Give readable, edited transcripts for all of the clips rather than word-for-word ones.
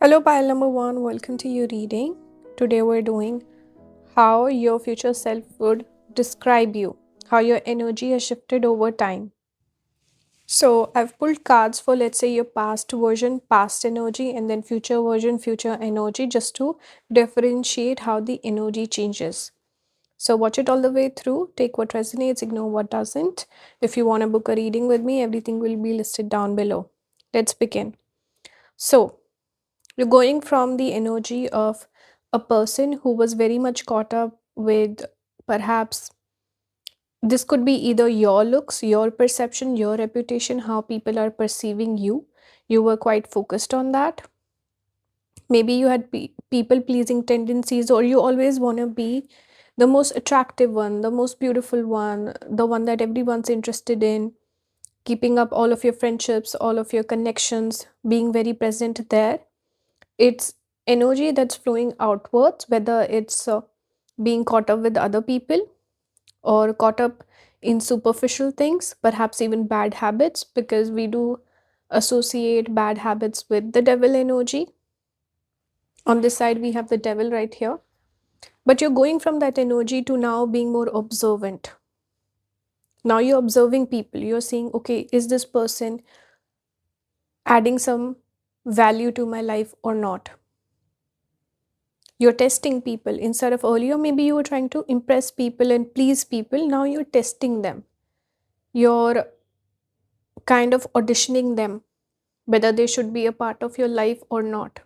Hello, pile number one. Welcome to your reading. Today we're doing how your future self would describe you, how your energy has shifted over time. So, I've pulled cards for, let's say, your past version, past energy, and then future version, future energy, just to differentiate how the energy changes. So, watch it all the way through. Take what resonates, ignore what doesn't. If you want to book a reading with me, everything will be listed down below. Let's begin. So, you're going from the energy of a person who was very much caught up with, perhaps this could be either your looks, your perception, your reputation, how people are perceiving you. You were quite focused on that. Maybe you had people pleasing tendencies, or you always want to be the most attractive one, the most beautiful one, the one that everyone's interested in, keeping up all of your friendships, all of your connections, being very present there. It's energy that's flowing outwards, whether it's being caught up with other people or caught up in superficial things, perhaps even bad habits, because we do associate bad habits with the devil energy. On this side, we have the devil right here. But you're going from that energy to now being more observant. Now you're observing people. You're saying, okay, is this person adding some value to my life or not? You're testing people. Instead of earlier, maybe you were trying to impress people and please people. Now you're testing them. You're kind of auditioning them, whether they should be a part of your life or not.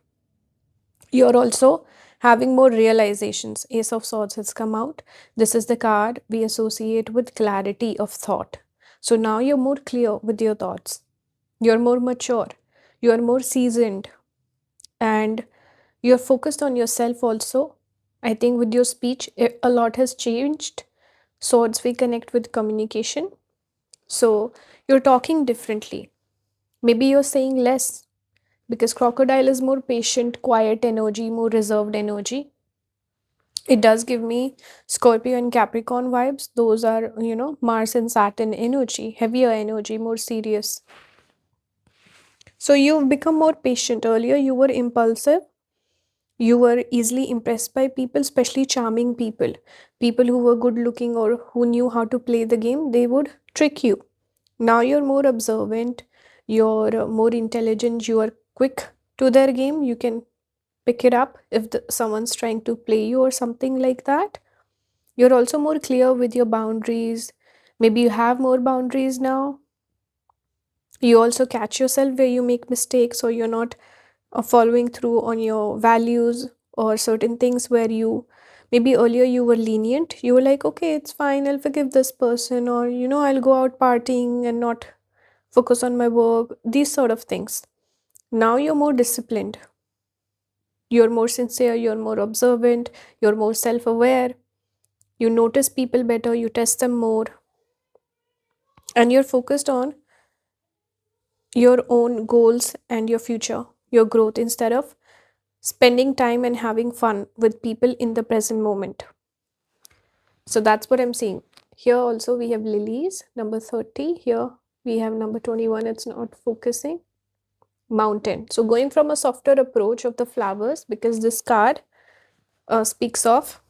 You're also having more realizations. Ace of Swords has come out. This is the card we associate with clarity of thought. So now you're more clear with your thoughts. You're more mature. You're more seasoned. And you're focused on yourself also. I think with your speech, a lot has changed. Swords, we connect with communication. So you're talking differently. Maybe you're saying less, because crocodile is more patient, quiet energy, more reserved energy. It does give me Scorpio and Capricorn vibes. Those are, Mars and Saturn energy, heavier energy, more serious. So you've become more patient. Earlier, you were impulsive. You were easily impressed by people, especially charming people. People who were good looking or who knew how to play the game, they would trick you. Now you're more observant, you're more intelligent, you are quick to their game. You can pick it up if someone's trying to play you or something like that. You're also more clear with your boundaries. Maybe you have more boundaries now. You also catch yourself where you make mistakes, or you're not following through on your values, or certain things where you, maybe earlier you were lenient. You were like, okay, it's fine, I'll forgive this person, or I'll go out partying and not focus on my work, these sort of things. Now you're more disciplined. You're more sincere, you're more observant, you're more self aware. You notice people better, you test them more, and you're focused on your own goals and your future, your growth, instead of spending time and having fun with people in the present moment. So that's what I'm seeing. Here also we have lilies, number 30. Here we have number 21, it's not focusing. Mountain. So going from a softer approach of the flowers, because this card speaks of,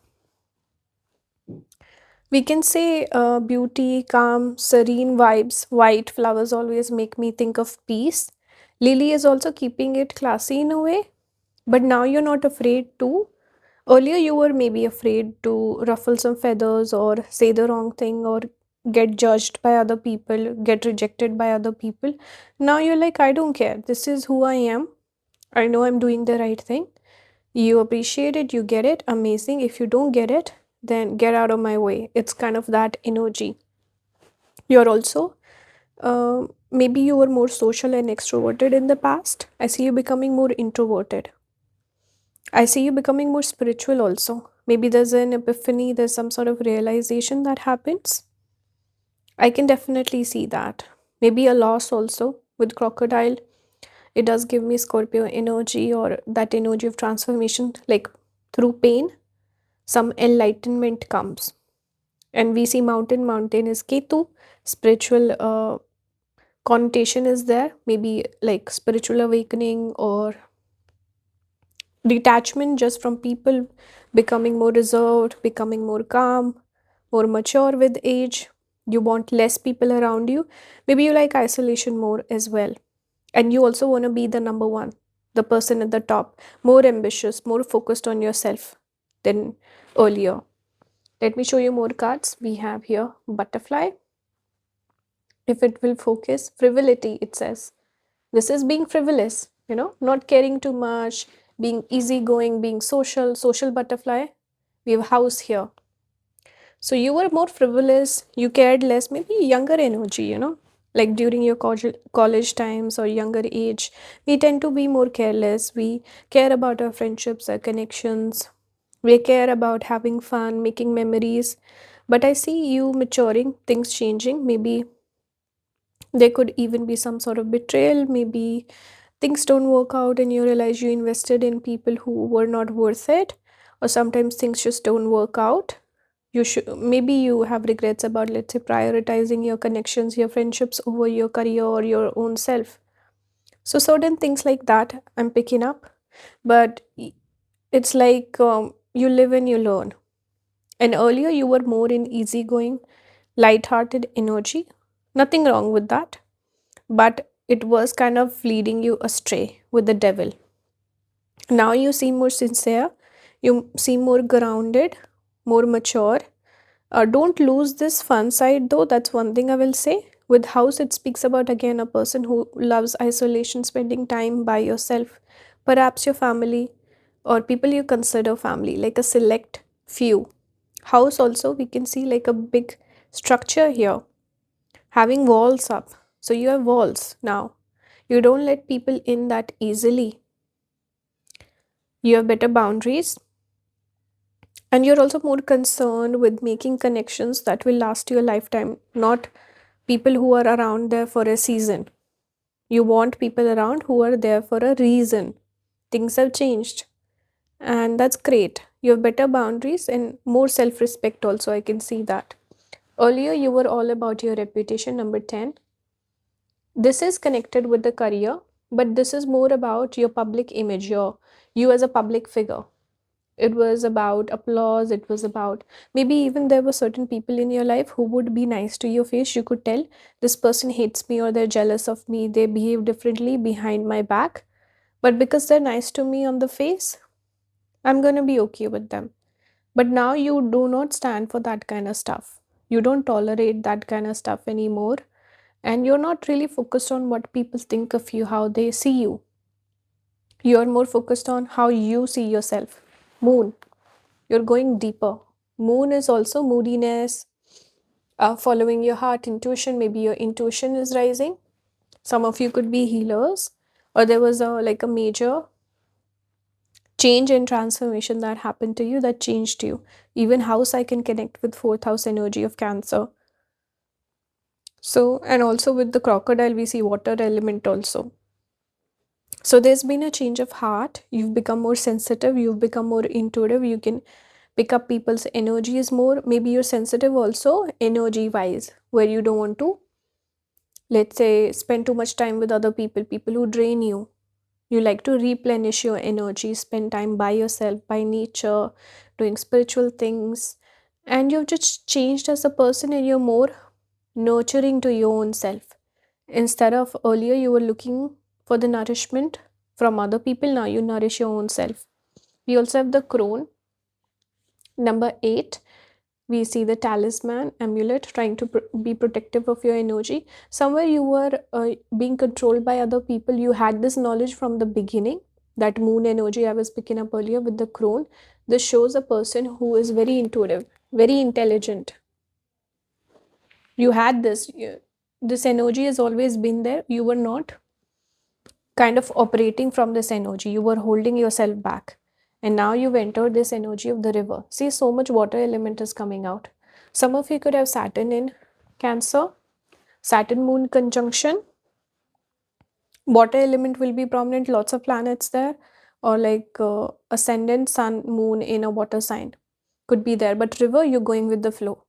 we can say, beauty, calm, serene vibes. White flowers always make me think of peace. Lily is also keeping it classy in a way, but now you're not afraid to. Earlier, you were maybe afraid to ruffle some feathers or say the wrong thing or get judged by other people, get rejected by other people. Now you're like, I don't care. This is who I am. I know I'm doing the right thing. You appreciate it, you get it, amazing. If you don't get it, then get out of my way. It's kind of that energy. You're also, maybe you were more social and extroverted in the past. I see you becoming more introverted. I see you becoming more spiritual also. Maybe there's an epiphany, there's some sort of realization that happens. I can definitely see that. Maybe a loss also with crocodile. It does give me Scorpio energy, or that energy of transformation, like through pain, some enlightenment comes. And we see mountain is Ketu, spiritual connotation is there, maybe like spiritual awakening, or Detachment just from people, becoming more reserved, becoming more calm, more mature with age. You want less people around you. Maybe you like isolation more as well. And you also want to be the number one, the person at the top, more ambitious, more focused on yourself than earlier. Let me show you more cards. We have here butterfly. If it will focus, frivolity, it says. This is being frivolous, not caring too much, being easygoing, being social, social butterfly. We have house here. So you were more frivolous, you cared less, maybe younger energy, like during your college times or younger age. We tend to be more careless. We care about our friendships, our connections. We care about having fun, making memories. But I see you maturing, things changing. Maybe there could even be some sort of betrayal. Maybe things don't work out and you realize you invested in people who were not worth it. Or sometimes things just don't work out. You should, maybe you have regrets about, let's say, prioritizing your connections, your friendships over your career or your own self. So certain things like that I'm picking up. But it's like, you live and you learn. And earlier you were more in easygoing, light-hearted energy. Nothing wrong with that, but it was kind of leading you astray with the devil. Now you seem more sincere, you seem more grounded, more mature. Don't lose this fun side though, that's one thing I will say. With house, it speaks about again a person who loves isolation, spending time by yourself, perhaps your family or people you consider family, like a select few. House also, we can see like a big structure here, having walls up. So you have walls now. You don't let people in that easily. You have better boundaries, and you're also more concerned with making connections that will last you a lifetime, not people who are around there for a season. You want people around who are there for a reason. Things have changed, and that's great. You have better boundaries and more self respect, also. I can see that. Earlier, you were all about your reputation, number 10. This is connected with the career, but this is more about your public image, you as a public figure. It was about applause. It was about, maybe even there were certain people in your life who would be nice to your face. You could tell this person hates me or they're jealous of me, they behave differently behind my back, but because they're nice to me on the face, I'm going to be okay with them. But now you do not stand for that kind of stuff. You don't tolerate that kind of stuff anymore, and you're not really focused on what people think of you, how they see you. You're more focused on how you see yourself. Moon, you're going deeper. Moon is also moodiness, following your heart, intuition. Maybe your intuition is rising. Some of you could be healers, or there was a major change and transformation that happened to you that changed you. Even house, I can connect with fourth house energy of Cancer. So, and also with the crocodile, we see water element also. So there's been a change of heart. You've become more sensitive, you've become more intuitive, you can pick up people's energies more. Maybe you're sensitive also energy wise, where you don't want to, let's say, spend too much time with other people, people who drain you. You like to replenish your energy, spend time by yourself, by nature, doing spiritual things. And you've just changed as a person and you're more nurturing to your own self. Instead of earlier, you were looking for the nourishment from other people, now you nourish your own self. We also have the crone, number 8. We see the talisman amulet, trying to be protective of your energy. Somewhere you were being controlled by other people. You had this knowledge from the beginning. That moon energy I was picking up earlier with the crone, this shows a person who is very intuitive, very intelligent. You had this energy has always been there. You were not kind of operating from this energy, you were holding yourself back, and now you've entered this energy of the river. See, so much water element is coming out. Some of you could have Saturn in Cancer, Saturn moon conjunction. Water element will be prominent, lots of planets there, or like ascendant sun moon in a water sign could be there. But river, you're going with the flow,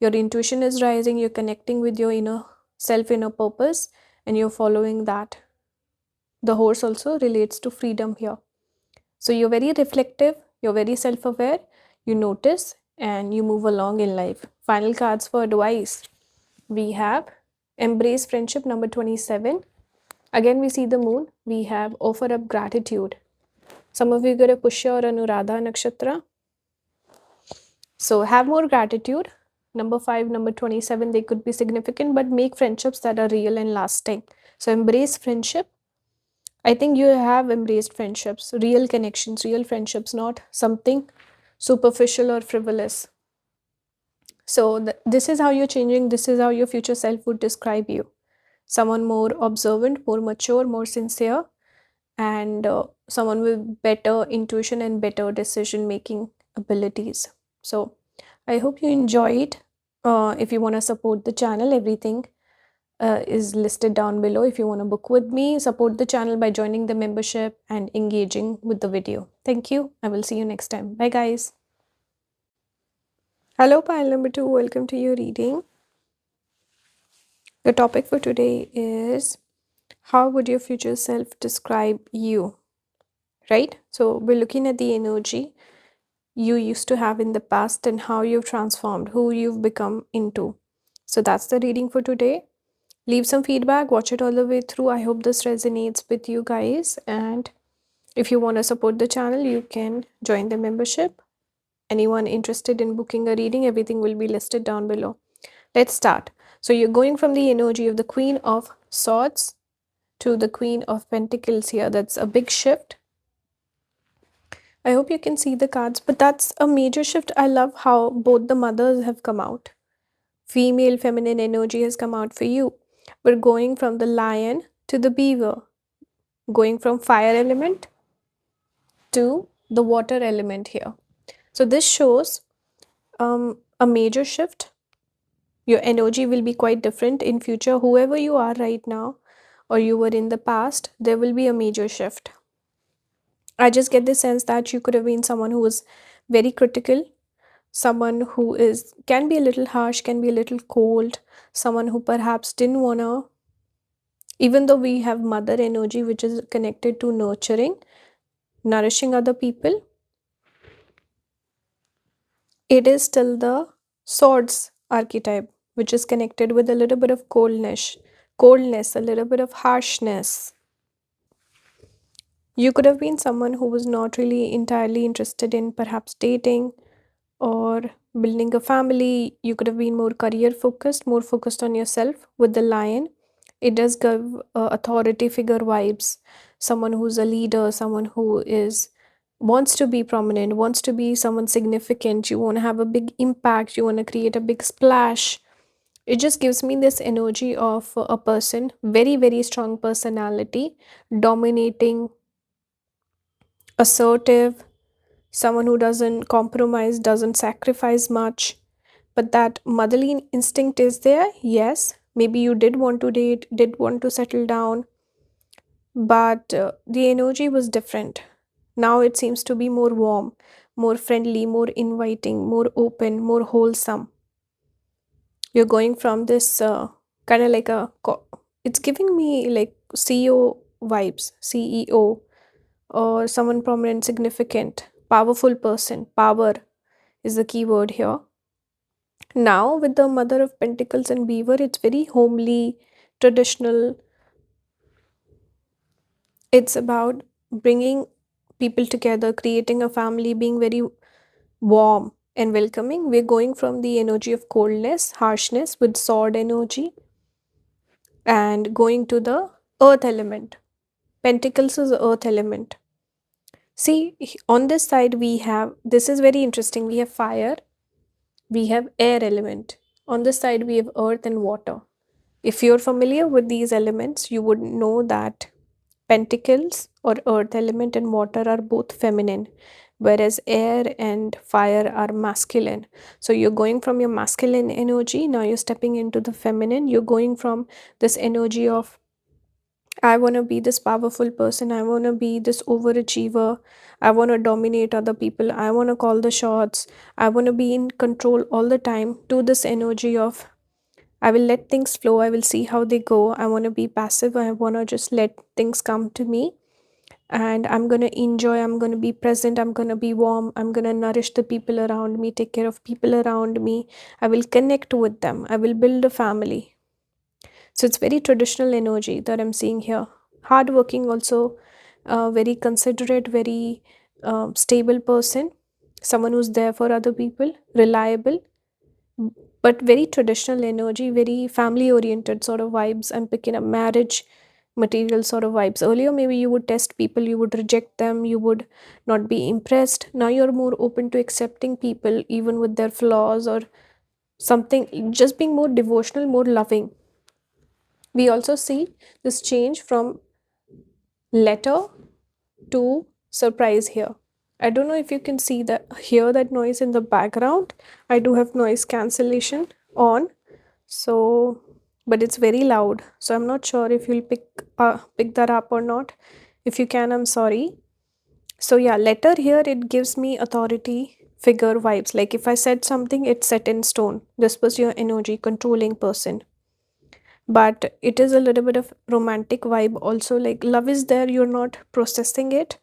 your intuition is rising, you're connecting with your inner self, inner purpose, and you're following that. The horse also relates to freedom here. So you're very reflective, you're very self aware, you notice, and you move along in life. Final cards for advice. We have embrace friendship, number 27. Again, we see the moon. We have offer up gratitude. Some of you got a Pushya or Anuradha nakshatra. So have more gratitude. Number 5, number 27, they could be significant, but make friendships that are real and lasting. So embrace friendship. I think you have embraced friendships, real connections, real friendships, not something superficial or frivolous. So this is how you're changing. This is how your future self would describe you. Someone more observant, more mature, more sincere, and someone with better intuition and better decision making abilities. So I hope you enjoy it. If you want to support the channel, everything is listed down below. If you want to book with me, support the channel by joining the membership and engaging with the video. Thank you. I will see you next time. Bye, guys. Hello, pile number 2. Welcome to your reading. The topic for today is how would your future self describe you? Right? So, we're looking at the energy you used to have in the past and how you've transformed, who you've become into. So, that's the reading for today. Leave some feedback, watch it all the way through. I hope this resonates with you guys. And if you want to support the channel, you can join the membership. Anyone interested in booking a reading, everything will be listed down below. Let's start. So you're going from the energy of the Queen of Swords to the Queen of Pentacles here. That's a big shift. I hope you can see the cards, but that's a major shift. I love how both the mothers have come out. Female, feminine energy has come out for you. We're going from the lion to the beaver, going from fire element to the water element here. So this shows a major shift. Your energy will be quite different in future. Whoever you are right now or you were in the past, there will be a major shift. I just get the sense that you could have been someone who was very critical, someone who is can be a little harsh, can be a little cold, someone who perhaps didn't wanna, even though we have mother energy which is connected to nurturing, nourishing other people, it is still the swords archetype which is connected with a little bit of coldness, a little bit of harshness. You could have been someone who was not really entirely interested in perhaps dating or building a family. You could have been more career focused, more focused on yourself. With the lion, it does give authority figure vibes. Someone who's a leader, someone who is wants to be prominent, wants to be someone significant. You want to have a big impact, you want to create a big splash. It just gives me this energy of a person, very, very strong personality, dominating, assertive, someone who doesn't compromise, doesn't sacrifice much. But that motherly instinct is there. Yes, maybe you did want to date, did want to settle down, but the energy was different. Now it seems to be more warm, more friendly, more inviting, more open, more wholesome. You're going from this kind of like it's giving me like CEO vibes, CEO, or someone prominent, significant, powerful person. Power is the key word here. Now, with the Mother of Pentacles and Beaver, it's very homely, traditional. It's about bringing people together, creating a family, being very warm and welcoming. We're going from the energy of coldness, harshness with sword energy, and going to the earth element. Pentacles is earth element. See, on this side, we have this is very interesting. We have fire, we have air element. On this side, we have earth and water. If you're familiar with these elements, you would know that pentacles or earth element and water are both feminine, whereas air and fire are masculine. So you're going from your masculine energy, now you're stepping into the feminine. You're going from this energy of I want to be this powerful person, I want to be this overachiever, I want to dominate other people, I want to call the shots, I want to be in control all the time, to this energy of I will let things flow. I will see how they go. I want to be passive. I want to just let things come to me. and I'm going to enjoy, I'm going to be present, I'm going to be warm, I'm going to nourish the people around me, take care of people around me, I will connect with them, I will build a family. So it's very traditional energy that I'm seeing here. Hardworking, also very considerate, very stable person, someone who's there for other people, reliable, but very traditional energy, very family oriented sort of vibes. I'm picking up marriage material sort of vibes. Earlier, maybe you would test people, you would reject them, you would not be impressed. Now you're more open to accepting people, even with their flaws or something, just being more devotional, more loving. We also see this change from letter to surprise here. I don't know if you can see that, hear that noise in the background. I do have noise cancellation on, so but it's very loud, so I'm not sure if you'll pick that up or not. If you can, I'm sorry. So yeah, letter here, it gives me authority figure vibes, like if I said something, it's set in stone. This was your energy, controlling person. But it is a little bit of romantic vibe also, like love is there, you're not processing it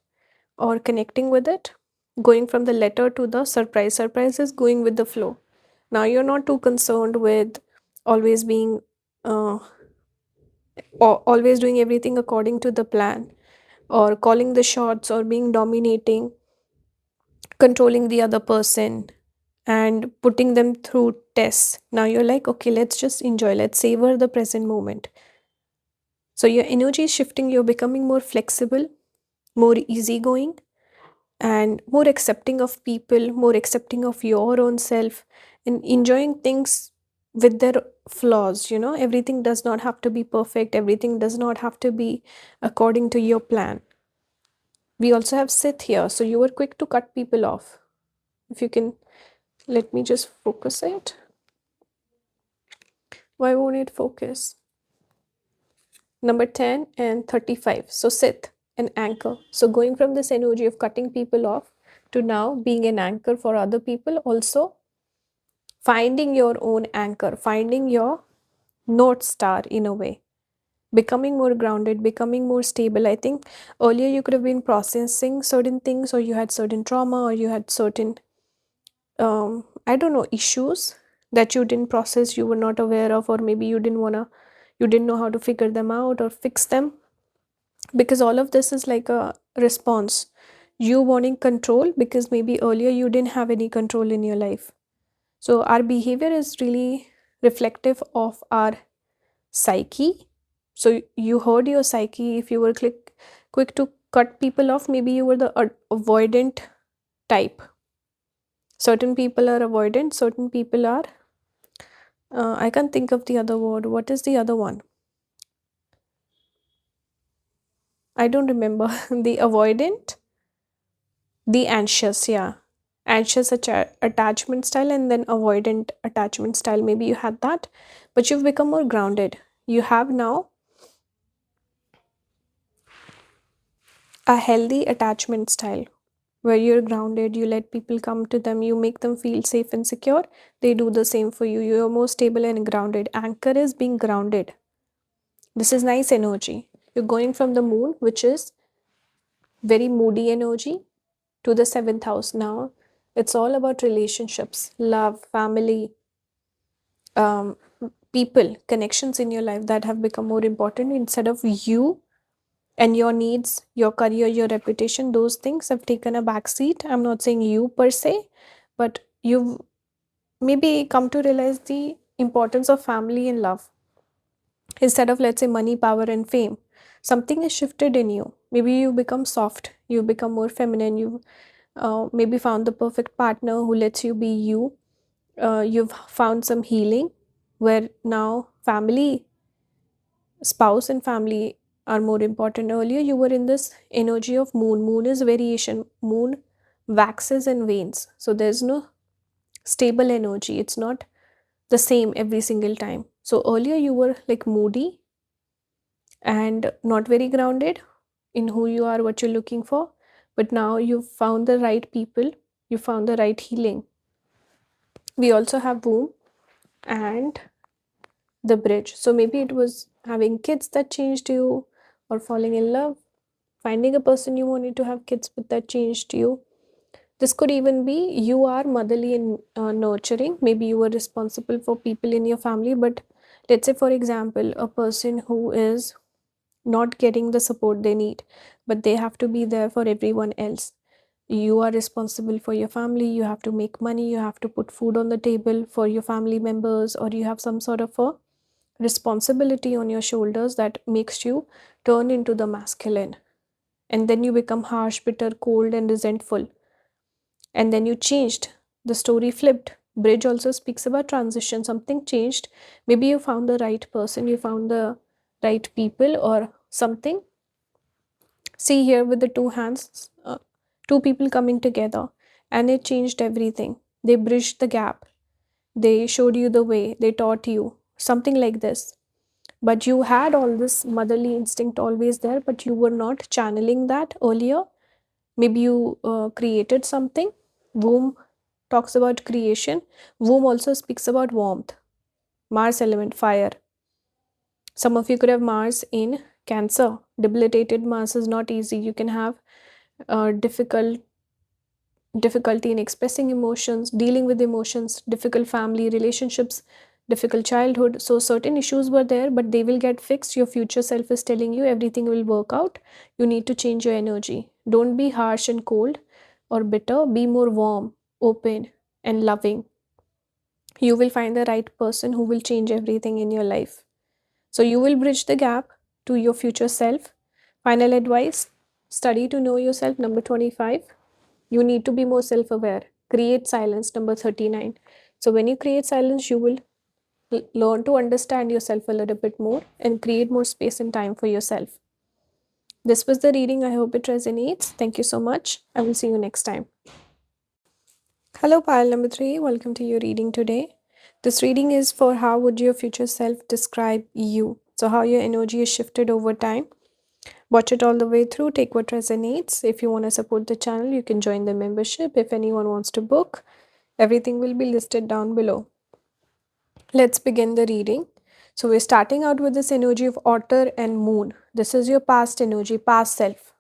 or connecting with it. Going from the letter to the surprise, surprise is going with the flow. Now you're not too concerned with always being uh, always doing everything according to the plan, or calling the shots, or being dominating, controlling the other person, and putting them through tests. Now you're like, okay, let's just enjoy, let's savor the present moment. So your energy is shifting, you're becoming more flexible, more easygoing, and more accepting of people, more accepting of your own self, and enjoying things with their flaws. Everything does not have to be perfect, everything does not have to be according to your plan. We also have Sith here, so you were quick to cut people off. If you can, let me just focus it. Why won't it focus? Number 10 and 35. So Sith, an anchor. So going from this energy of cutting people off to now being an anchor for other people, also finding your own anchor, finding your North Star in a way, becoming more grounded, becoming more stable. I think earlier you could have been processing certain things, or you had certain trauma, or you had certain, I don't know, issues that you didn't process, you were not aware of, or maybe you didn't know how to figure them out or fix them, because all of this is like a response. You wanting control because maybe earlier you didn't have any control in your life. So our behavior is really reflective of our psyche. So you heard your psyche. If you were quick to cut people off, maybe you were the avoidant type. Certain people are avoidant, certain people are I can't think of the other word. What is the other one? I don't remember. The avoidant, the anxious, yeah. Anxious attachment style, and then avoidant attachment style. Maybe you had that, but you've become more grounded. You have now a healthy attachment style where you're grounded, you let people come to them, you make them feel safe and secure. They do the same for you. You're more stable and grounded. Anchor is being grounded. This is nice energy. You're going from the moon, which is very moody energy, to the seventh house. Now it's all about relationships, love, family, um, people, connections in your life that have become more important instead of you and your needs, your career, your reputation. Those things have taken a back seat. I'm not saying you per se, but you've maybe come to realize the importance of family and love instead of, let's say, money, power, and fame. Something has shifted in you. Maybe you become soft, you become more feminine, you maybe found the perfect partner who lets you be you. You've found some healing where now family, spouse, and family are more important. Earlier, you were in this energy of moon. Moon is variation, moon waxes and wanes. So there's no stable energy, it's not the same every single time. So earlier, you were like moody and not very grounded in who you are, what you're looking for. But now you've found the right people, you found the right healing. We also have womb and the bridge. So maybe it was having kids that changed you, or falling in love, finding a person you wanted to have kids with that changed you. This could even be you are motherly and nurturing. Maybe you were responsible for people in your family, but let's say, for example, a person who is not getting the support they need, but they have to be there for everyone else. You are responsible for your family, you have to make money, you have to put food on the table for your family members, or you have some sort of a responsibility on your shoulders that makes you turn into the masculine. And then you become harsh, bitter, cold, and resentful. And then you changed. The story flipped. Bridge also speaks about transition. Something changed. Maybe you found the right person, you found the right people, or something. See here with the two hands, two people coming together, and it changed everything. They bridged the gap. They showed you the way. They taught you something like this. But you had all this motherly instinct always there, but you were not channeling that earlier. Maybe you created something. Womb talks about creation. Womb also speaks about warmth. Mars element, fire. Some of you could have Mars in Cancer. Debilitated Mars is not easy. You can have difficult difficulty in expressing emotions, dealing with emotions, difficult family relationships, difficult childhood. So certain issues were there, but they will get fixed. Your future self is telling you everything will work out. You need to change your energy. Don't be harsh and cold or bitter. Be more warm, open, and loving. You will find the right person who will change everything in your life. So you will bridge the gap to your future self. Final advice: study to know yourself. Number 25. You need to be more self aware. Create silence. Number 39. So when you create silence, you will learn to understand yourself a little bit more and create more space and time for yourself. This was the reading. I hope it resonates. Thank you so much. I will see you next time. Hello, pile number 3. Welcome to your reading today. This reading is for how would your future self describe you. So how your energy is shifted over time. Watch it all the way through. Take what resonates. If you want to support the channel, you can join the membership. If anyone wants to book, everything will be listed down below. Let's begin the reading. So we're starting out with this energy of otter and moon. This is your past energy, past self.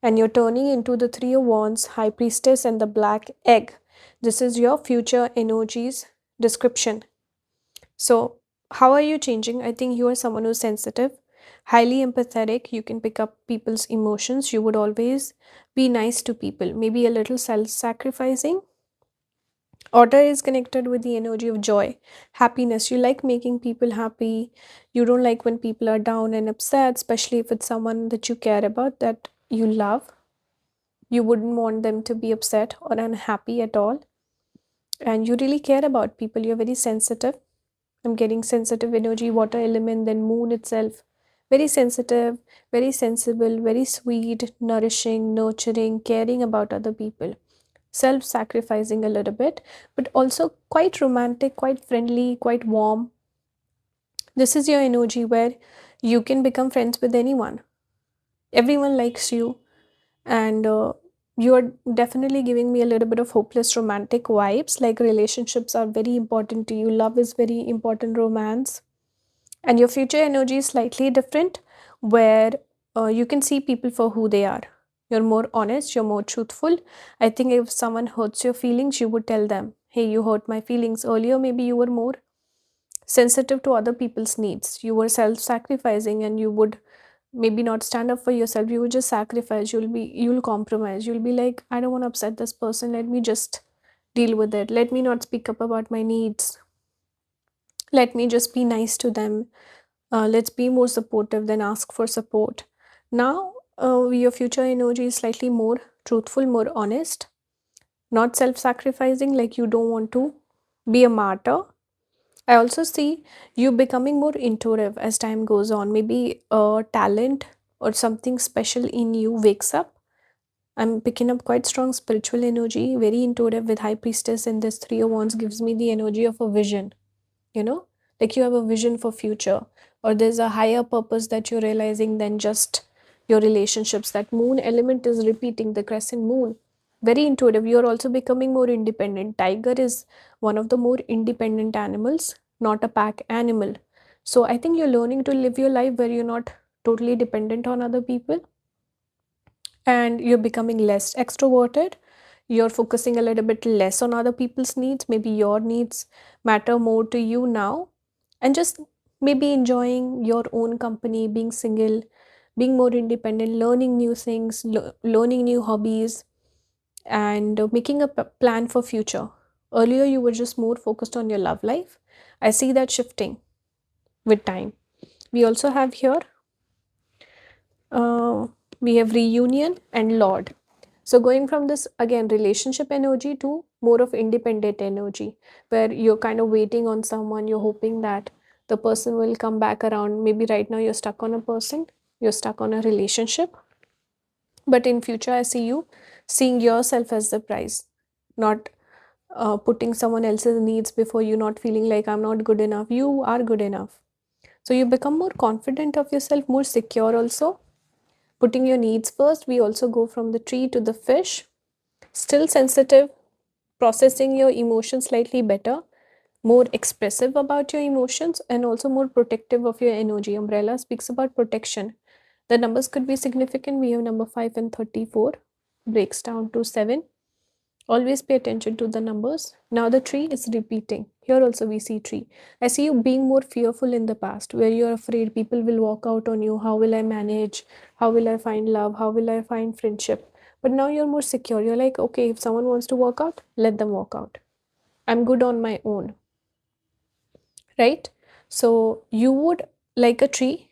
And you're turning into the three of wands, high priestess, and the black egg. This is your future energies description. So how are you changing? I think you are someone who's sensitive, highly empathetic. You can pick up people's emotions. You would always be nice to people, maybe a little self-sacrificing. Otter is connected with the energy of joy, happiness. You like making people happy. You don't like when people are down and upset, especially if it's someone that you care about, that you love. You wouldn't want them to be upset or unhappy at all. And you really care about people. You're very sensitive. I'm getting sensitive energy, water element, then moon itself. Very sensitive, very sensible, very sweet, nourishing, nurturing, caring about other people. Self sacrificing a little bit, but also quite romantic, quite friendly, quite warm. This is your energy where you can become friends with anyone. Everyone likes you, and you are definitely giving me a little bit of hopeless romantic vibes. Like relationships are very important to you, love is very important, romance. And your future energy is slightly different, where you can see people for who they are. You're more honest, you're more truthful. I think if someone hurts your feelings, you would tell them, hey, you hurt my feelings. Earlier, maybe you were more sensitive to other people's needs. You were self sacrificing, and you would maybe not stand up for yourself. You would just sacrifice. You'll compromise. You'll be like, I don't want to upset this person. Let me just deal with it. Let me not speak up about my needs. Let me just be nice to them. Let's be more supportive than ask for support. Now, your future energy is slightly more truthful, more honest, not self sacrificing, like you don't want to be a martyr. I also see you becoming more intuitive as time goes on. Maybe a talent or something special in you wakes up. I'm picking up quite strong spiritual energy, very intuitive with high priestess, and this three of wands gives me the energy of a vision, you know, like you have a vision for future, or there's a higher purpose that you're realizing than just your relationships. That moon element is repeating, the crescent moon, very intuitive. You're also becoming more independent. Tiger is one of the more independent animals, not a pack animal. So I think you're learning to live your life where you're not totally dependent on other people. and you're becoming less extroverted. You're focusing a little bit less on other people's needs. Maybe your needs matter more to you now, and just maybe enjoying your own company, being single, being more independent, learning new things, learning new hobbies, and making a plan for future. Earlier you were just more focused on your love life. I see that shifting with time. We also have here, uh, we have reunion and lord. So going from this again relationship energy to more of independent energy, where you're kind of waiting on someone, you're hoping that the person will come back around. Maybe right now you're stuck on a person, you're stuck on a relationship, but in future I see you seeing yourself as the prize, not putting someone else's needs before you, not feeling like I'm not good enough. You are good enough. So you become more confident of yourself, more secure also, putting your needs first. We also go from the tree to the fish, still sensitive, processing your emotions slightly better, more expressive about your emotions, and also more protective of your energy. Umbrella speaks about protection. The numbers could be significant. We have number 5 and 34, breaks down to 7. Always pay attention to the numbers. Now the tree is repeating. Here also we see tree. I see you being more fearful in the past, where you're afraid people will walk out on you. How will I manage? How will I find love? How will I find friendship? But now you're more secure. You're like, okay, if someone wants to walk out, let them walk out. I'm good on my own, right? So you would, like a tree,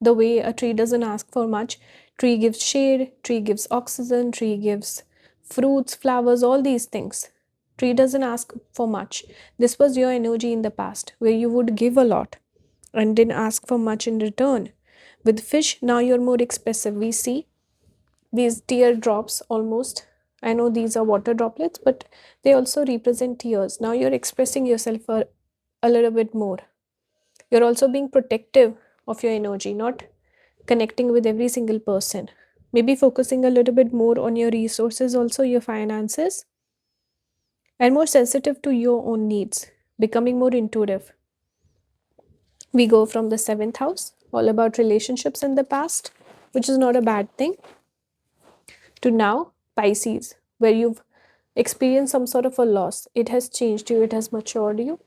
the way a tree doesn't ask for much. Tree gives shade, tree gives oxygen, tree gives fruits, flowers, all these things. Tree doesn't ask for much. This was your energy in the past, where you would give a lot and didn't ask for much in return. With fish, now you're more expressive. We see these teardrops almost. I know these are water droplets, but they also represent tears. Now you're expressing yourself a little bit more. You're also being protective of your energy, not connecting with every single person. Maybe focusing a little bit more on your resources, also your finances, and more sensitive to your own needs, becoming more intuitive. We go from the seventh house, all about relationships in the past, which is not a bad thing, to now Pisces, where you've experienced some sort of a loss. It has changed you, it has matured you.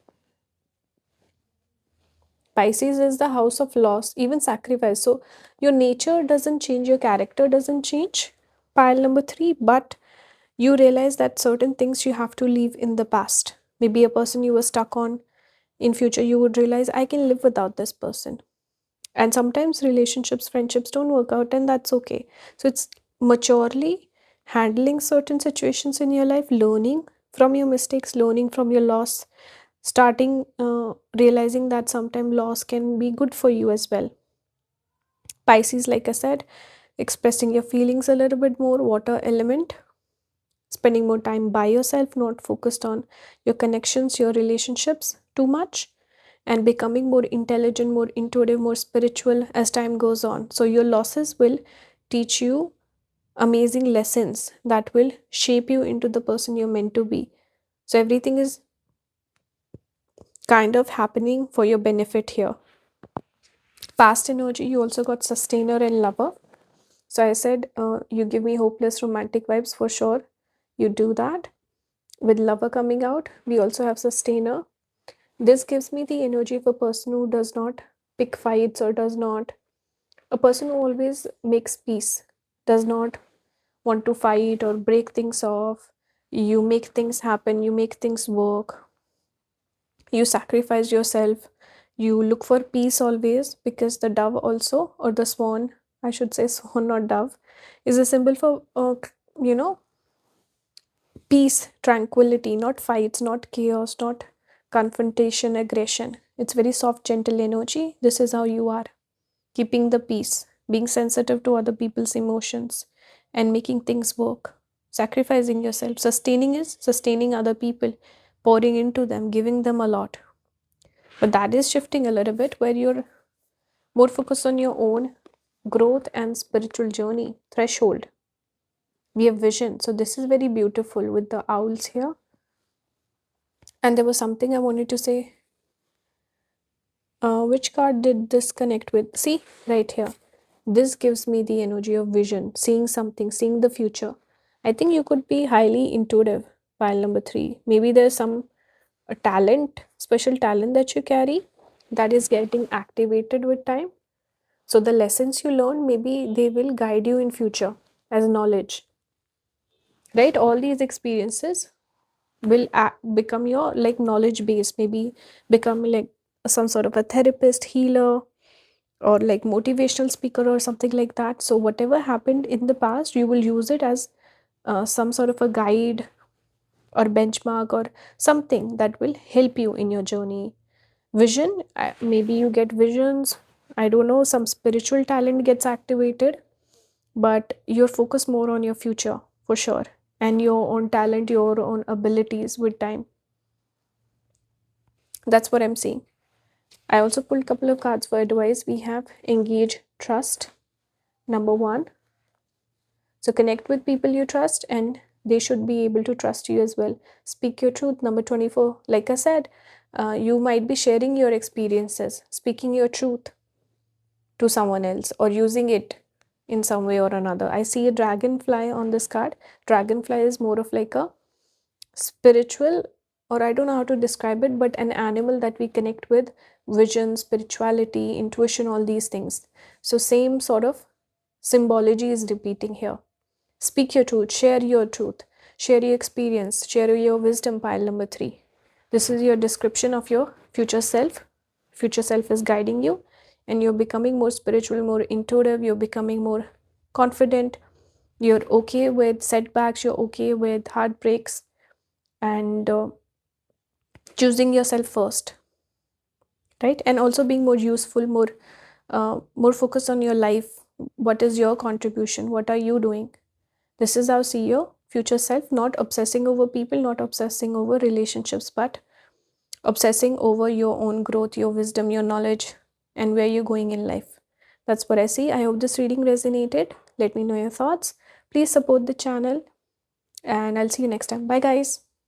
Pisces is the house of loss, even sacrifice. So your nature doesn't change, your character doesn't change. Pile number 3, but you realize that certain things you have to leave in the past. Maybe a person you were stuck on, in future you would realize I can live without this person. And sometimes relationships, friendships don't work out, and that's okay. So it's maturely handling certain situations in your life, learning from your mistakes, learning from your loss, starting realizing that sometimes loss can be good for you as well. Pisces, like I said, expressing your feelings a little bit more, water element, spending more time by yourself, not focused on your connections, your relationships too much, and becoming more intelligent, more intuitive, more spiritual as time goes on. So your losses will teach you amazing lessons that will shape you into the person you're meant to be. So everything is kind of happening for your benefit here. Past energy, you also got sustainer and lover. So I said, you give me hopeless romantic vibes, for sure. You do that. With lover coming out, we also have sustainer. This gives me the energy of a person who does not pick fights, or does not, a person who always makes peace, does not want to fight or break things off. You make things happen, you make things work, you sacrifice yourself, you look for peace always, because the dove also, or the swan, I should say swan, not dove, is a symbol for you know peace, tranquility, not fights, not chaos, not confrontation, aggression. It's very soft, gentle energy. This is how you are, keeping the peace, being sensitive to other people's emotions, and making things work, sacrificing yourself. Sustaining is sustaining other people, pouring into them, giving them a lot. But that is shifting a little bit, where you're more focused on your own growth and spiritual journey. Threshold, we have vision. So this is very beautiful with the owls here. And there was something I wanted to say. Which card did this connect with? See, right here. This gives me the energy of vision, seeing something, seeing the future. I think you could be highly intuitive. Pile number 3. Maybe there's some a talent, special talent that you carry that is getting activated with time. So the lessons you learn, maybe they will guide you in future as knowledge. Right? All these experiences will become your like knowledge base, maybe become like some sort of a therapist, healer, or like motivational speaker or something like that. So whatever happened in the past, you will use it as some sort of a guide or benchmark or something that will help you in your journey. Vision, maybe you get visions, I don't know, some spiritual talent gets activated, but you're focused more on your future for sure, and your own talent, your own abilities with time. That's what I'm seeing. I also pulled a couple of cards for advice. We have engage, trust, number 1. So connect with people you trust, and they should be able to trust you as well. Speak your truth, number 24. Like I said, you might be sharing your experiences, speaking your truth to someone else, or using it in some way or another. I see a dragonfly on this card. Dragonfly is more of like a spiritual, or I don't know how to describe it, but an animal that we connect with vision, spirituality, intuition, all these things. So same sort of symbology is repeating here. Speak your truth, share your experience, share your wisdom. Pile number 3. This is your description of your future self. Future self is guiding you, and you're becoming more spiritual, more intuitive, you're becoming more confident, you're okay with setbacks, you're okay with heartbreaks, and choosing yourself first, right? And also being more useful, more focused on your life. What is your contribution? What are you doing? This is how see your future self, not obsessing over people, not obsessing over relationships, but obsessing over your own growth, your wisdom, your knowledge, and where you're going in life. That's what I see. I hope this reading resonated. Let me know your thoughts. Please support the channel, and I'll see you next time. Bye, guys.